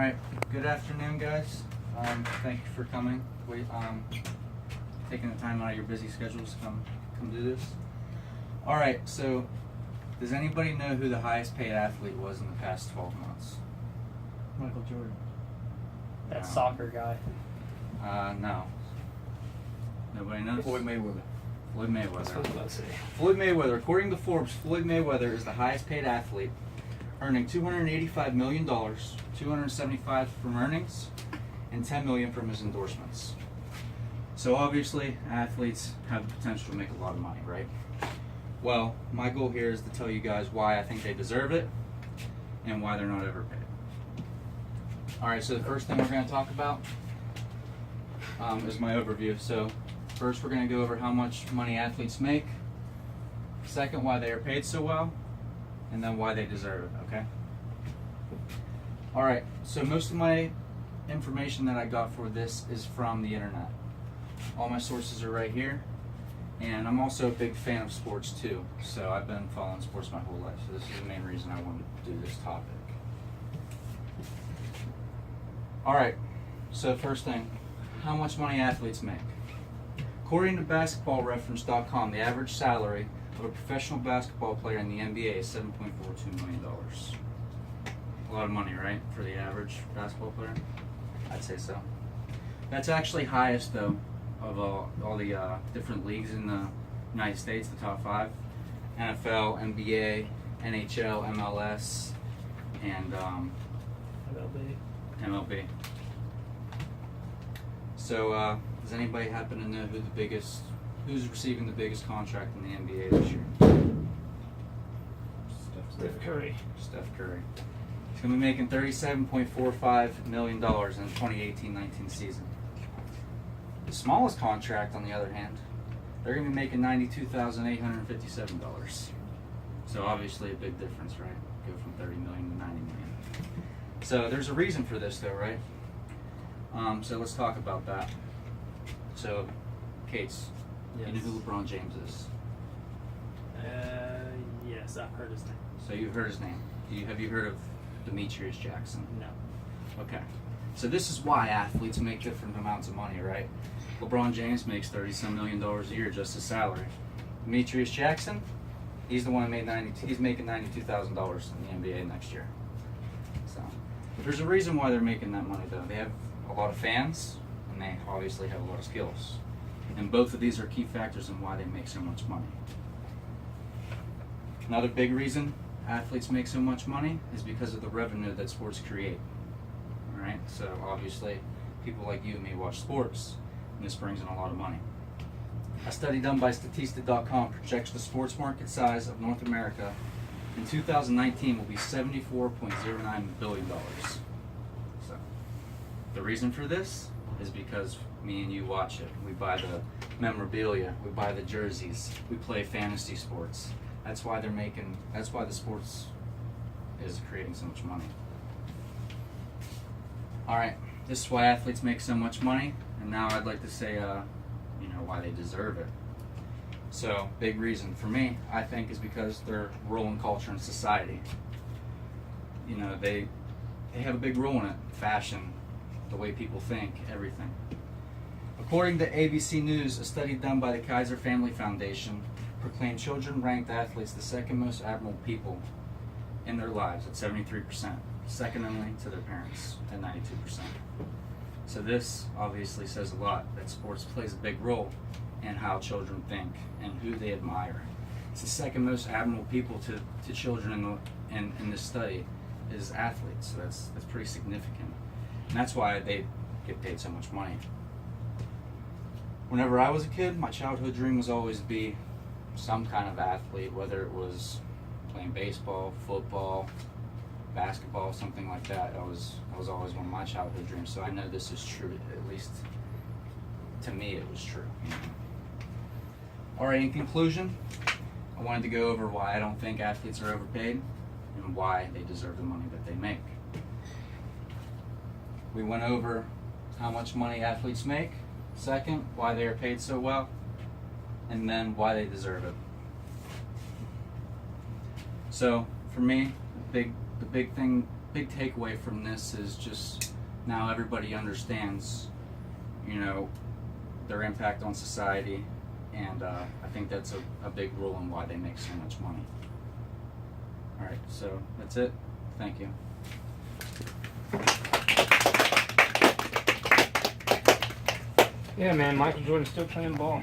Alright, good afternoon guys. Thank you for coming. Taking the time out of your busy schedules to come do this. Alright, so does anybody know who the highest paid athlete was in the past 12 months? Michael Jordan. That soccer guy. No. Nobody knows? Floyd Mayweather. Floyd Mayweather. That's what I was about to say. Floyd Mayweather, according to Forbes, Floyd Mayweather is the highest paid athlete, earning $285 million, $275 from earnings, and $10 million from his endorsements. So obviously, athletes have the potential to make a lot of money, right? Well, my goal here is to tell you guys why I think they deserve it and why they're not overpaid. Alright, so the first thing we're going to talk about is my overview. So first we're going to go over how much money athletes make. Second, why they are paid so well. And then why they deserve it, okay? Alright, so most of my information that I got for this is from the internet. All my sources are right here. And I'm also a big fan of sports too. So I've been following sports my whole life. So this is the main reason I wanted to do this topic. Alright, so first thing, how much money athletes make. According to basketballreference.com, the average salary of a professional basketball player in the NBA is $7.42 million. A lot of money, right, for the average basketball player? I'd say so. That's actually highest, though, of all the different leagues in the United States, the top 5. NFL, NBA, NHL, MLS, and MLB. So, does anybody happen to know who's receiving the biggest contract in the NBA this year? Steph Curry. Steph Curry. He's going to be making $37.45 million in the 2018-19 season. The smallest contract, on the other hand, they're going to be making $92,857. So obviously a big difference, right? Go from $30 million to $90 million. So there's a reason for this, though, right? So let's talk about that. So, Cates, Yes. you know who LeBron James is? Yes, I've heard his name. So you've heard his name. Have you heard of Demetrius Jackson? No. Okay. So this is why athletes make different amounts of money, right? LeBron James makes $30-some million a year just his salary. Demetrius Jackson, he's the one that he's making $92,000 in the NBA next year. So there's a reason why they're making that money, though. They have a lot of fans, and they obviously have a lot of skills. And both of these are key factors in why they make so much money. Another big reason athletes make so much money is because of the revenue that sports create. Alright, so obviously people like you and me watch sports, and this brings in a lot of money. A study done by Statista.com projects the sports market size of North America in 2019 will be $74.09 billion. So, the reason for this is because me and you watch it. We buy the memorabilia, we buy the jerseys, we play fantasy sports. That's why the sports is creating so much money. Alright, this is why athletes make so much money, and now I'd like to say, why they deserve it. So, big reason for me, I think, is because their role in culture and society. They have a big role in it. Fashion, the way people think, everything. According to ABC News, a study done by the Kaiser Family Foundation proclaimed children ranked athletes the second most admirable people in their lives at 73%, second only to their parents at 92%. So this obviously says a lot, that sports plays a big role in how children think and who they admire. It's the second most admirable people to children in this study is athletes, so that's pretty significant. And that's why they get paid so much money. Whenever I was a kid, my childhood dream was always to be some kind of athlete, whether it was playing baseball, football, basketball, something like that. That was always one of my childhood dreams, so I know this is true. At least to me it was true. Alright, in conclusion, I wanted to go over why I don't think athletes are overpaid and why they deserve the money that they make. We went over how much money athletes make, second, why they are paid so well, and then why they deserve it. So for me, the big thing big takeaway from this is just now everybody understands, their impact on society, and I think that's a big rule in why they make so much money. All right, so that's it. Thank you. Yeah, man, Michael Jordan's still playing ball.